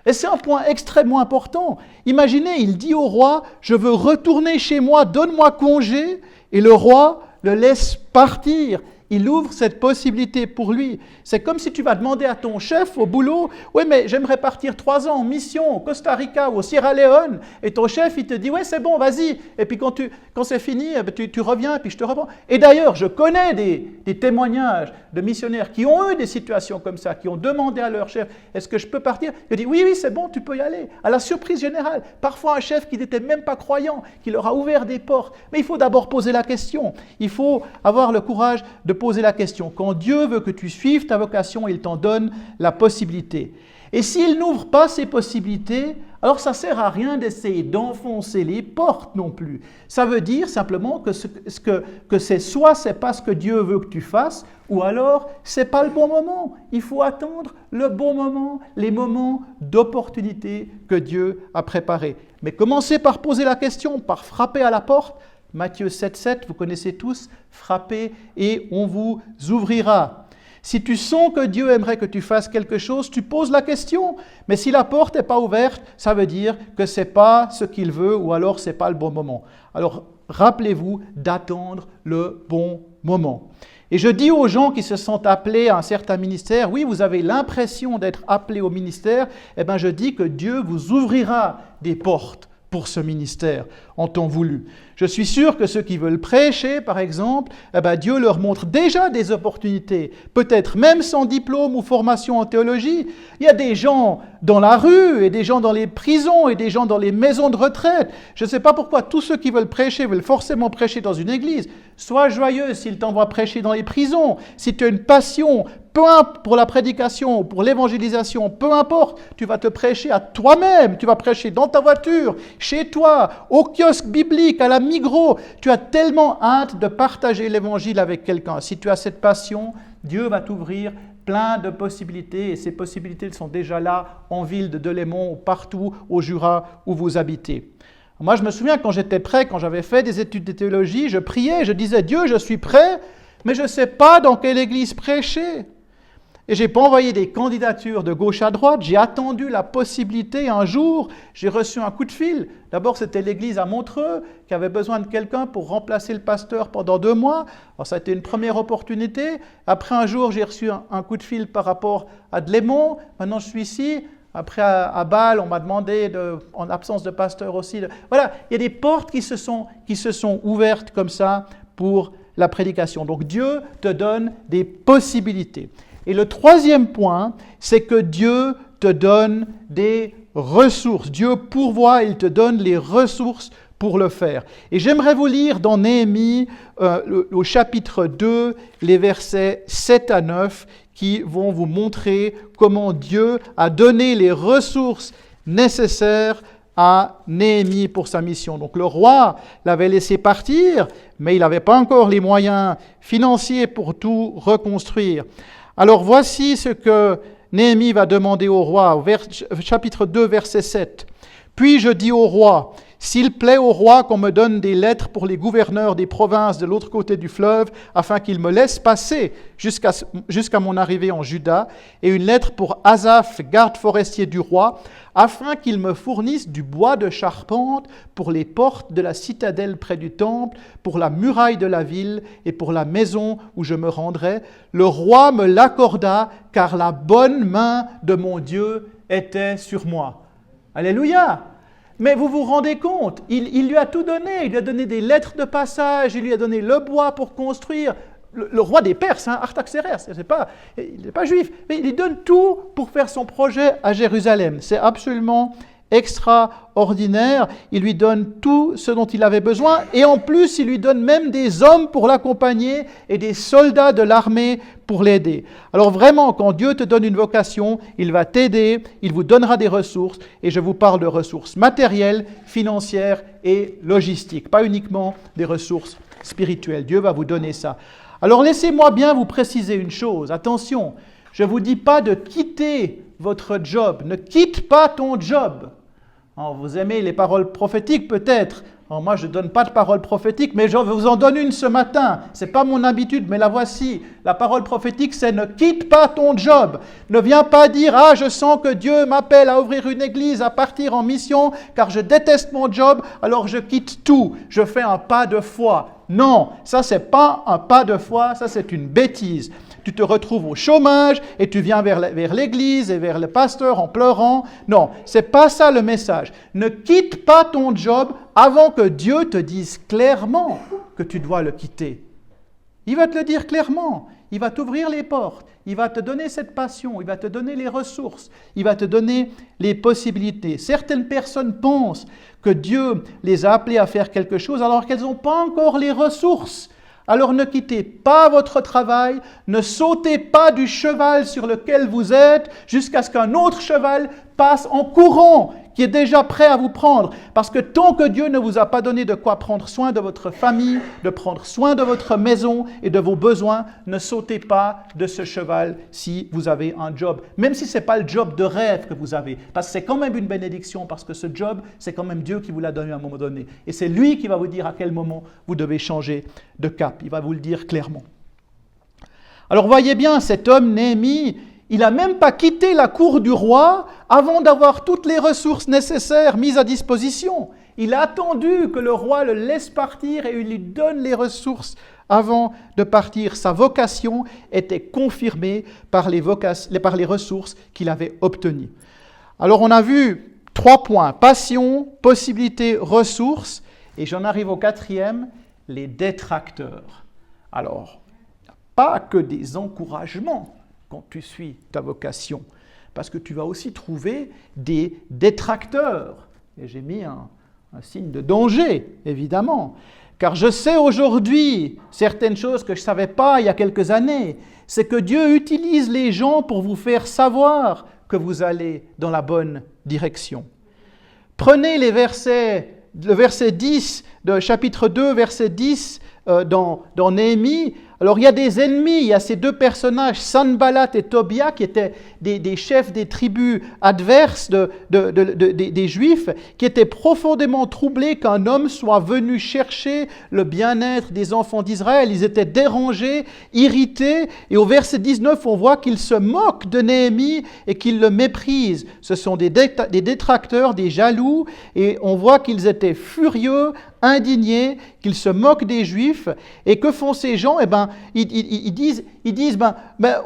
Et c'est un point extrêmement important. Imaginez, il dit au roi, je veux retourner chez moi, donne-moi congé. Et le roi le laisse partir. Il ouvre cette possibilité pour lui. C'est comme si tu vas demander à ton chef au boulot, « Oui, mais j'aimerais partir 3 ans en mission au Costa Rica ou au Sierra Leone. » Et ton chef, il te dit, « Oui, c'est bon, vas-y. » Et puis quand c'est fini, tu reviens, puis je te reprends. Et d'ailleurs, je connais des témoignages de missionnaires qui ont eu des situations comme ça, qui ont demandé à leur chef, « Est-ce que je peux partir ?» Il dit, « Oui, c'est bon, tu peux y aller. » À la surprise générale, parfois un chef qui n'était même pas croyant, qui leur a ouvert des portes. Mais il faut d'abord poser la question. Il faut avoir le courage de poser la question. Quand Dieu veut que tu suives ta vocation, il t'en donne la possibilité. Et s'il n'ouvre pas ces possibilités, alors ça ne sert à rien d'essayer d'enfoncer les portes non plus. Ça veut dire simplement que soit c'est pas ce que Dieu veut que tu fasses, ou alors c'est pas le bon moment. Il faut attendre le bon moment, les moments d'opportunité que Dieu a préparés. Mais commencez par poser la question, par frapper à la porte. Matthieu 7,7, vous connaissez tous, frappez et on vous ouvrira. Si tu sens que Dieu aimerait que tu fasses quelque chose, tu poses la question. Mais si la porte n'est pas ouverte, ça veut dire que ce n'est pas ce qu'il veut ou alors ce n'est pas le bon moment. Alors, rappelez-vous d'attendre le bon moment. Et je dis aux gens qui se sentent appelés à un certain ministère, oui, vous avez l'impression d'être appelés au ministère, eh bien je dis que Dieu vous ouvrira des portes pour ce ministère en temps voulu. Je suis sûr que ceux qui veulent prêcher, par exemple, Dieu leur montre déjà des opportunités, peut-être même sans diplôme ou formation en théologie. Il y a des gens dans la rue, et des gens dans les prisons, et des gens dans les maisons de retraite. Je ne sais pas pourquoi tous ceux qui veulent prêcher veulent forcément prêcher dans une église. Sois joyeux s'ils t'envoient prêcher dans les prisons. Si tu as une passion, pour la prédication, pour l'évangélisation, peu importe, tu vas te prêcher à toi-même, tu vas prêcher dans ta voiture, chez toi, au kiosque biblique, à la Migros. Tu as tellement hâte de partager l'évangile avec quelqu'un. Si tu as cette passion, Dieu va t'ouvrir plein de possibilités, et ces possibilités sont déjà là en ville de Delémont ou partout au Jura où vous habitez. Moi, je me souviens quand j'étais prêt, quand j'avais fait des études de théologie, je priais, je disais, Dieu, je suis prêt, mais je ne sais pas dans quelle église prêcher. Et je n'ai pas envoyé des candidatures de gauche à droite, j'ai attendu la possibilité. Un jour, j'ai reçu un coup de fil. D'abord, c'était l'église à Montreux qui avait besoin de quelqu'un pour remplacer le pasteur pendant 2 mois. Alors, ça a été une première opportunité. Après, un jour, j'ai reçu un coup de fil par rapport à Delémont. Maintenant, je suis ici. Après, à Bâle, on m'a demandé, en absence de pasteur aussi. Voilà, il y a des portes qui se sont ouvertes comme ça pour la prédication. Donc, Dieu te donne des possibilités. Et le troisième point, c'est que Dieu te donne des ressources. Dieu pourvoit, il te donne les ressources pour le faire. Et j'aimerais vous lire dans Néhémie, au chapitre 2, les versets 7 à 9, qui vont vous montrer comment Dieu a donné les ressources nécessaires à Néhémie pour sa mission. Donc le roi l'avait laissé partir, mais il n'avait pas encore les moyens financiers pour tout reconstruire. Alors voici ce que Néhémie va demander au roi, chapitre 2, verset 7. « Puis je dis au roi, s'il plaît au roi qu'on me donne des lettres pour les gouverneurs des provinces de l'autre côté du fleuve, afin qu'ils me laissent passer jusqu'à mon arrivée en Juda, et une lettre pour Asaph, garde forestier du roi, afin qu'il me fournisse du bois de charpente pour les portes de la citadelle près du temple, pour la muraille de la ville et pour la maison où je me rendrai. Le roi me l'accorda, car la bonne main de mon Dieu était sur moi. » Alléluia! Mais vous vous rendez compte, il lui a tout donné. Il lui a donné des lettres de passage, il lui a donné le bois pour construire. Le roi des Perses, Artaxerxès, il n'est pas juif, mais il lui donne tout pour faire son projet à Jérusalem. C'est absolument extraordinaire. Il lui donne tout ce dont il avait besoin et en plus, il lui donne même des hommes pour l'accompagner et des soldats de l'armée pour l'aider. Alors vraiment, quand Dieu te donne une vocation, il va t'aider, il vous donnera des ressources et je vous parle de ressources matérielles, financières et logistiques, pas uniquement des ressources spirituelles. Dieu va vous donner ça. Alors laissez-moi bien vous préciser une chose. Attention, je ne vous dis pas de quitter votre job. Ne quitte pas ton job. Alors, vous aimez les paroles prophétiques peut-être. Alors, moi, je ne donne pas de paroles prophétiques, mais je vous en donne une ce matin. Ce n'est pas mon habitude, mais la voici. La parole prophétique, c'est ne quitte pas ton job. Ne viens pas dire, ah, je sens que Dieu m'appelle à ouvrir une église, à partir en mission, car je déteste mon job, alors je quitte tout. Je fais un pas de foi. Non, ça, ce n'est pas un pas de foi, ça, c'est une bêtise. Tu te retrouves au chômage et tu viens vers l'église et vers le pasteur en pleurant. Non, ce n'est pas ça le message. Ne quitte pas ton job avant que Dieu te dise clairement que tu dois le quitter. Il va te le dire clairement. Il va t'ouvrir les portes. Il va te donner cette passion. Il va te donner les ressources. Il va te donner les possibilités. Certaines personnes pensent que Dieu les a appelées à faire quelque chose alors qu'elles n'ont pas encore les ressources. Alors ne quittez pas votre travail, ne sautez pas du cheval sur lequel vous êtes jusqu'à ce qu'un autre cheval passe en courant, qui est déjà prêt à vous prendre. Parce que tant que Dieu ne vous a pas donné de quoi prendre soin de votre famille, de prendre soin de votre maison et de vos besoins, ne sautez pas de ce cheval si vous avez un job. Même si ce n'est pas le job de rêve que vous avez. Parce que c'est quand même une bénédiction, parce que ce job, c'est quand même Dieu qui vous l'a donné à un moment donné. Et c'est lui qui va vous dire à quel moment vous devez changer de cap. Il va vous le dire clairement. Alors voyez bien, cet homme, Néhémie, il n'a même pas quitté la cour du roi avant d'avoir toutes les ressources nécessaires mises à disposition. Il a attendu que le roi le laisse partir et il lui donne les ressources avant de partir. Sa vocation était confirmée par les ressources qu'il avait obtenues. Alors on a vu 3 points, passion, possibilité, ressources, et j'en arrive au 4e, les détracteurs. Alors, pas que des encouragements quand tu suis ta vocation, parce que tu vas aussi trouver des détracteurs. Et j'ai mis un signe de danger, évidemment, car je sais aujourd'hui certaines choses que je ne savais pas il y a quelques années. C'est que Dieu utilise les gens pour vous faire savoir que vous allez dans la bonne direction. Prenez le verset 10 de chapitre 2, verset 10 dans Néhémie. Alors il y a des ennemis, il y a ces deux personnages, Sanballat et Tobia, qui étaient des chefs des tribus adverses des Juifs, qui étaient profondément troublés qu'un homme soit venu chercher le bien-être des enfants d'Israël. Ils étaient dérangés, irrités, et au verset 19, on voit qu'ils se moquent de Néhémie et qu'ils le méprisent. Ce sont des détracteurs, des jaloux, et on voit qu'ils étaient furieux, indignés, qu'ils se moquent des Juifs. Et que font ces gens? Eh ben, ils disent,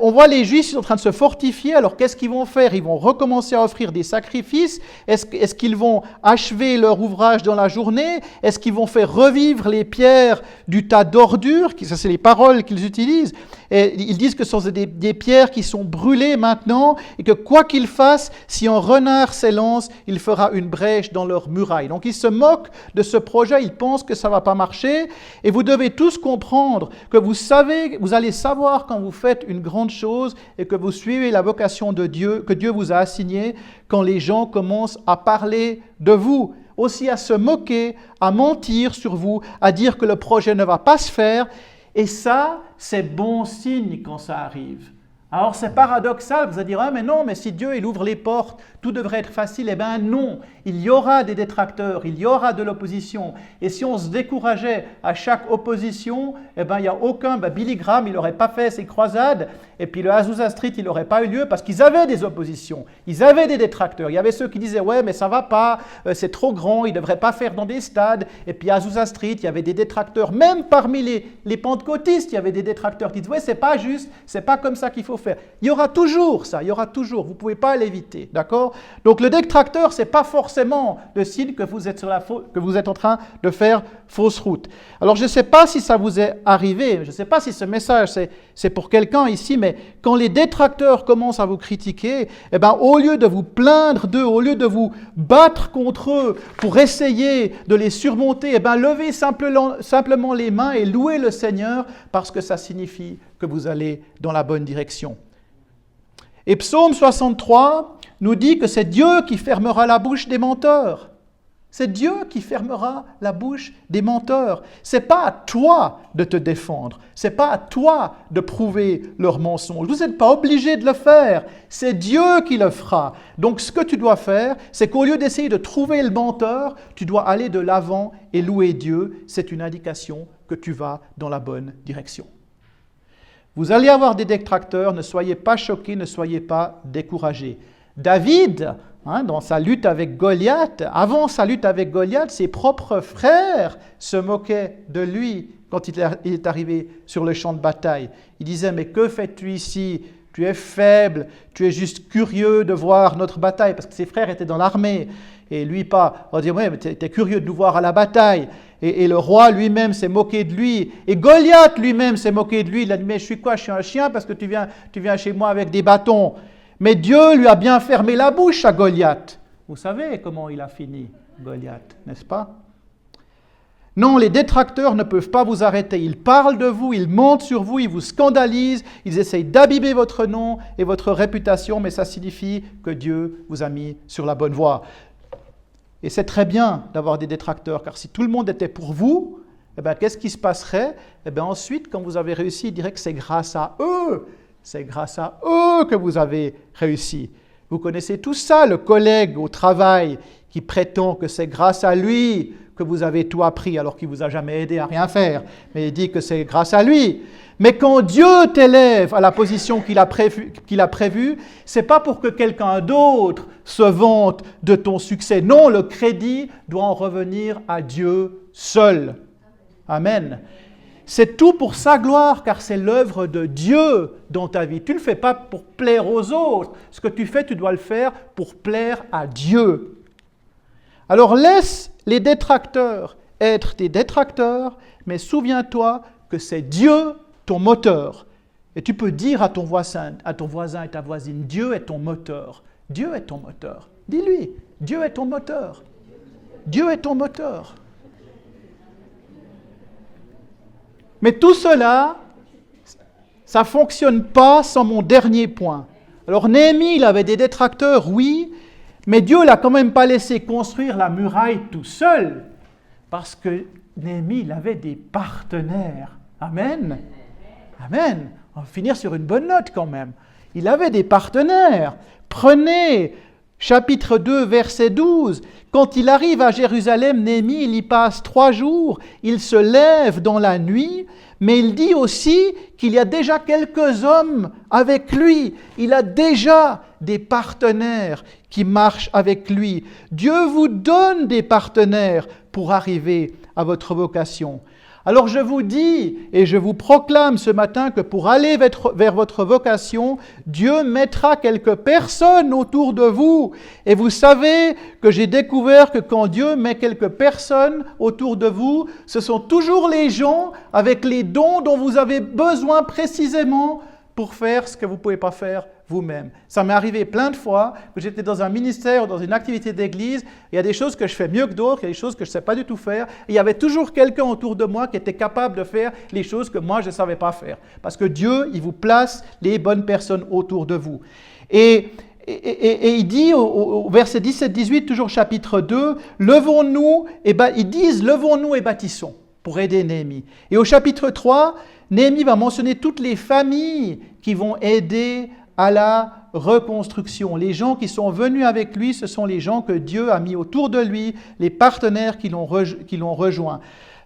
on voit les Juifs, ils sont en train de se fortifier, alors qu'est-ce qu'ils vont faire? Ils vont recommencer à offrir des sacrifices. Est-ce qu'ils vont achever leur ouvrage dans la journée? Est-ce qu'ils vont faire revivre les pierres du tas d'ordures? Ça, c'est les paroles qu'ils utilisent. Et ils disent que ce sont des pierres qui sont brûlées maintenant, et que quoi qu'ils fassent, si un renard s'élance, il fera une brèche dans leur muraille. Donc ils se moquent de ce projet, ils pensent que ça ne va pas marcher, et vous devez tous comprendre que vous allez savoir quand vous faites une grande chose et que vous suivez la vocation de Dieu, que Dieu vous a assignée, quand les gens commencent à parler de vous, aussi à se moquer, à mentir sur vous, à dire que le projet ne va pas se faire. Et ça, c'est bon signe quand ça arrive. Alors c'est paradoxal, vous allez dire, ah, mais non, mais si Dieu il ouvre les portes, tout devrait être facile. Eh bien non, il y aura des détracteurs, il y aura de l'opposition. Et si on se décourageait à chaque opposition, eh bien il n'y a aucun, Billy Graham, il n'aurait pas fait ses croisades, et puis le Azusa Street, il n'aurait pas eu lieu parce qu'ils avaient des oppositions, ils avaient des détracteurs. Il y avait ceux qui disaient, ouais, mais ça ne va pas, c'est trop grand, ils ne devraient pas faire dans des stades. Et puis à Azusa Street, il y avait des détracteurs, même parmi les pentecôtistes, il y avait des détracteurs qui disaient, ouais, c'est pas juste, c'est pas comme ça qu'il faut faire. Il y aura toujours ça, il y aura toujours, vous ne pouvez pas l'éviter, d'accord? Donc le détracteur, ce n'est pas forcément le signe que vous êtes en train de faire fausse route. Alors je ne sais pas si ça vous est arrivé, je ne sais pas si ce message c'est pour quelqu'un ici, mais quand les détracteurs commencent à vous critiquer, eh ben, au lieu de vous plaindre d'eux, au lieu de vous battre contre eux pour essayer de les surmonter, eh ben, levez simplement les mains et louez le Seigneur parce que ça signifie que vous allez dans la bonne direction. Et Psaume 63 nous dit que c'est Dieu qui fermera la bouche des menteurs. C'est Dieu qui fermera la bouche des menteurs. Ce n'est pas à toi de te défendre. Ce n'est pas à toi de prouver leurs mensonges. Vous n'êtes pas obligé de le faire. C'est Dieu qui le fera. Donc ce que tu dois faire, c'est qu'au lieu d'essayer de trouver le menteur, tu dois aller de l'avant et louer Dieu. C'est une indication que tu vas dans la bonne direction. Vous allez avoir des détracteurs, ne soyez pas choqués, ne soyez pas découragés. David, dans sa lutte avec Goliath, avant sa lutte avec Goliath, ses propres frères se moquaient de lui quand il est arrivé sur le champ de bataille. Ils disaient, mais que fais-tu ici? Tu es faible, tu es juste curieux de voir notre bataille, parce que ses frères étaient dans l'armée, et lui pas. On va dire, ouais, mais tu es curieux de nous voir à la bataille. Et le roi lui-même s'est moqué de lui, et Goliath lui-même s'est moqué de lui. Il a dit, mais je suis quoi? Je suis un chien parce que tu viens chez moi avec des bâtons. Mais Dieu lui a bien fermé la bouche à Goliath. Vous savez comment il a fini, Goliath, n'est-ce pas? Non, les détracteurs ne peuvent pas vous arrêter. Ils parlent de vous, ils mentent sur vous, ils vous scandalisent, ils essayent d'abîmer votre nom et votre réputation, mais ça signifie que Dieu vous a mis sur la bonne voie. Et c'est très bien d'avoir des détracteurs, car si tout le monde était pour vous, eh bien, qu'est-ce qui se passerait? Eh bien, ensuite, quand vous avez réussi, ils diraient que c'est grâce à eux. C'est grâce à eux que vous avez réussi. Vous connaissez tout ça, le collègue au travail qui prétend que c'est grâce à lui que vous avez tout appris alors qu'il ne vous a jamais aidé à rien faire. Mais il dit que c'est grâce à lui. Mais quand Dieu t'élève à la position qu'il a prévue, ce n'est pas pour que quelqu'un d'autre se vante de ton succès. Non, le crédit doit en revenir à Dieu seul. Amen. C'est tout pour sa gloire, car c'est l'œuvre de Dieu dans ta vie. Tu ne le fais pas pour plaire aux autres. Ce que tu fais, tu dois le faire pour plaire à Dieu. Alors laisse les détracteurs être tes détracteurs, mais souviens-toi que c'est Dieu ton moteur. Et tu peux dire à ton voisin et ta voisine, Dieu est ton moteur. Dieu est ton moteur. Dis-lui, Dieu est ton moteur. Dieu est ton moteur. Mais tout cela, ça ne fonctionne pas sans mon dernier point. Alors Néhémie, il avait des détracteurs, oui, mais Dieu ne l'a quand même pas laissé construire la muraille tout seul, parce que Néhémie, il avait des partenaires. Amen. Amen. On va finir sur une bonne note quand même. Il avait des partenaires. Prenez chapitre 2, verset 12. Quand il arrive à Jérusalem, Néhémie, il y passe 3 jours. Il se lève dans la nuit, mais il dit aussi qu'il y a déjà quelques hommes avec lui. Il a déjà des partenaires qui marchent avec lui. Dieu vous donne des partenaires pour arriver à votre vocation. Alors je vous dis et je vous proclame ce matin que pour aller vers votre vocation, Dieu mettra quelques personnes autour de vous. Et vous savez que j'ai découvert que quand Dieu met quelques personnes autour de vous, ce sont toujours les gens avec les dons dont vous avez besoin précisément pour faire ce que vous ne pouvez pas faire vous-même. Ça m'est arrivé plein de fois que j'étais dans un ministère ou dans une activité d'église. Il y a des choses que je fais mieux que d'autres, il y a des choses que je ne sais pas du tout faire. Et il y avait toujours quelqu'un autour de moi qui était capable de faire les choses que moi je ne savais pas faire. Parce que Dieu, il vous place les bonnes personnes autour de vous. Et il dit au verset 17-18, toujours chapitre 2, levons-nous, ils disent levons-nous et bâtissons pour aider Néhémie. Et au chapitre 3, Néhémie va mentionner toutes les familles qui vont aider à la reconstruction. Les gens qui sont venus avec lui, ce sont les gens que Dieu a mis autour de lui, les partenaires qui l'ont rejoint.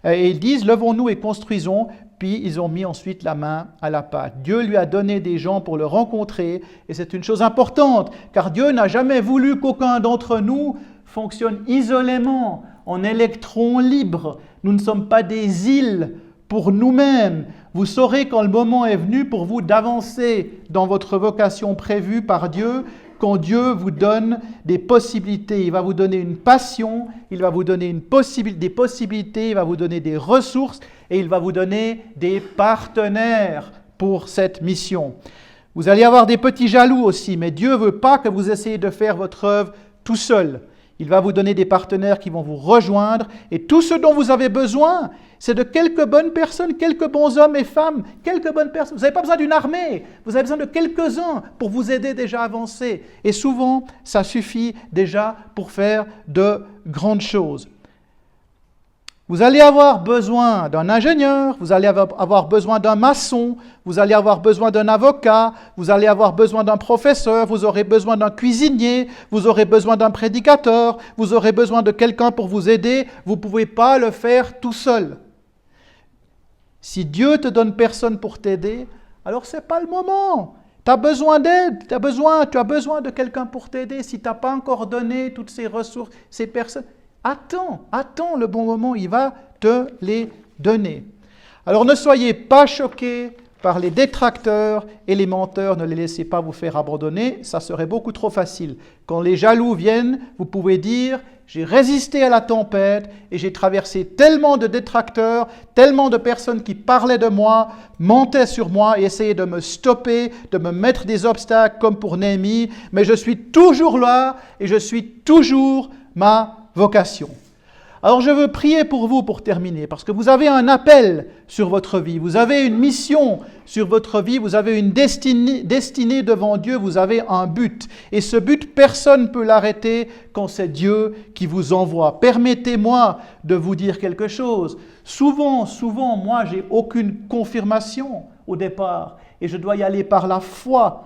Et ils disent, levons-nous et construisons, puis ils ont mis ensuite la main à la pâte. Dieu lui a donné des gens pour le rencontrer, et c'est une chose importante, car Dieu n'a jamais voulu qu'aucun d'entre nous fonctionne isolément, en électrons libres. Nous ne sommes pas des îles pour nous-mêmes. Vous saurez quand le moment est venu pour vous d'avancer dans votre vocation prévue par Dieu, quand Dieu vous donne des possibilités. Il va vous donner une passion, il va vous donner des possibilités, il va vous donner des ressources et il va vous donner des partenaires pour cette mission. Vous allez avoir des petits jaloux aussi, mais Dieu ne veut pas que vous essayiez de faire votre œuvre tout seul. Il va vous donner des partenaires qui vont vous rejoindre et tout ce dont vous avez besoin, c'est de quelques bonnes personnes, quelques bons hommes et femmes, quelques bonnes personnes. Vous n'avez pas besoin d'une armée, vous avez besoin de quelques-uns pour vous aider déjà à avancer. Et souvent, ça suffit déjà pour faire de grandes choses. Vous allez avoir besoin d'un ingénieur, vous allez avoir besoin d'un maçon, vous allez avoir besoin d'un avocat, vous allez avoir besoin d'un professeur, vous aurez besoin d'un cuisinier, vous aurez besoin d'un prédicateur, vous aurez besoin de quelqu'un pour vous aider. Vous ne pouvez pas le faire tout seul. Si Dieu te donne personne pour t'aider, alors ce n'est pas le moment. Tu as besoin d'aide, tu as besoin de quelqu'un pour t'aider. Si tu n'as pas encore donné toutes ces ressources, ces personnes, attends le bon moment, il va te les donner. Alors ne soyez pas choqués par les détracteurs et les menteurs, ne les laissez pas vous faire abandonner, ça serait beaucoup trop facile. Quand les jaloux viennent, vous pouvez dire « J'ai résisté à la tempête et j'ai traversé tellement de détracteurs, tellement de personnes qui parlaient de moi, mentaient sur moi et essayaient de me stopper, de me mettre des obstacles comme pour Néhémie, mais je suis toujours là et je suis toujours ma vocation. » Alors je veux prier pour vous pour terminer, parce que vous avez un appel sur votre vie, vous avez une mission sur votre vie, vous avez une destinée devant Dieu, vous avez un but. Et ce but, personne ne peut l'arrêter quand c'est Dieu qui vous envoie. Permettez-moi de vous dire quelque chose. Souvent, moi, j'ai aucune confirmation au départ, et je dois y aller par la foi.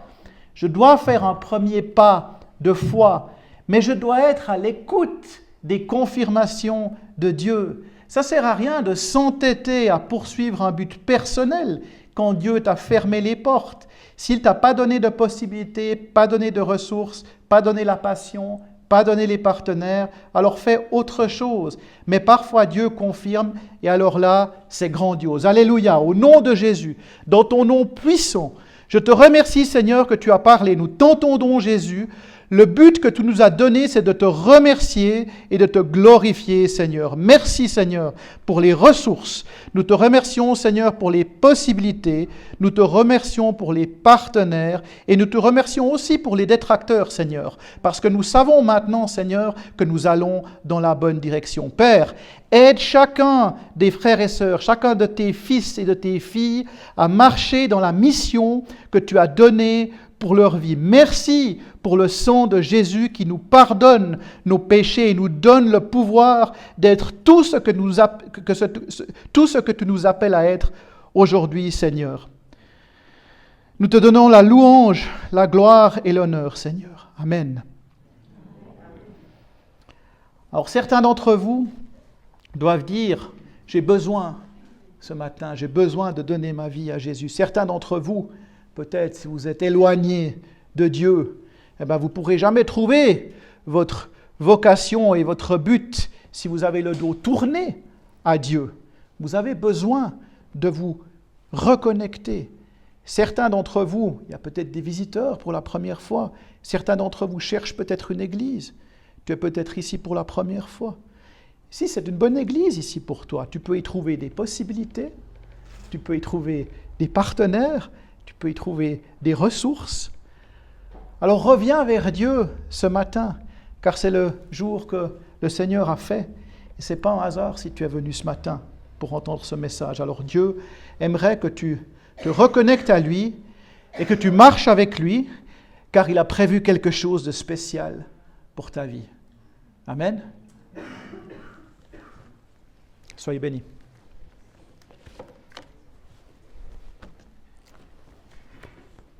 Je dois faire un premier pas de foi, mais je dois être à l'écoute des confirmations de Dieu. Ça ne sert à rien de s'entêter à poursuivre un but personnel quand Dieu t'a fermé les portes. S'il ne t'a pas donné de possibilités, pas donné de ressources, pas donné la passion, pas donné les partenaires, alors fais autre chose. Mais parfois Dieu confirme et alors là, c'est grandiose. Alléluia, au nom de Jésus, dans ton nom puissant, je te remercie Seigneur que tu as parlé. Nous t'entendons Jésus. Le but que tu nous as donné, c'est de te remercier et de te glorifier, Seigneur. Merci, Seigneur, pour les ressources. Nous te remercions, Seigneur, pour les possibilités. Nous te remercions pour les partenaires et nous te remercions aussi pour les détracteurs, Seigneur, parce que nous savons maintenant, Seigneur, que nous allons dans la bonne direction. Père, aide chacun des frères et sœurs, chacun de tes fils et de tes filles à marcher dans la mission que tu as donnée pour leur vie. Merci pour le sang de Jésus qui nous pardonne nos péchés et nous donne le pouvoir d'être tout ce que tu nous appelles à être aujourd'hui, Seigneur. Nous te donnons la louange, la gloire et l'honneur, Seigneur. Amen. Alors certains d'entre vous doivent dire, j'ai besoin ce matin, j'ai besoin de donner ma vie à Jésus. Certains d'entre vous, peut-être si vous êtes éloignés de Dieu, vous ne pourrez jamais trouver votre vocation et votre but si vous avez le dos tourné à Dieu. Vous avez besoin de vous reconnecter. Certains d'entre vous, il y a peut-être des visiteurs pour la première fois, certains d'entre vous cherchent peut-être une église. Tu es peut-être ici pour la première fois. Si c'est une bonne église ici pour toi, tu peux y trouver des possibilités, tu peux y trouver des partenaires, tu peux y trouver des ressources. Alors reviens vers Dieu ce matin, car c'est le jour que le Seigneur a fait. Et ce n'est pas un hasard si tu es venu ce matin pour entendre ce message. Alors Dieu aimerait que tu te reconnectes à lui et que tu marches avec lui, car il a prévu quelque chose de spécial pour ta vie. Amen. Soyez bénis.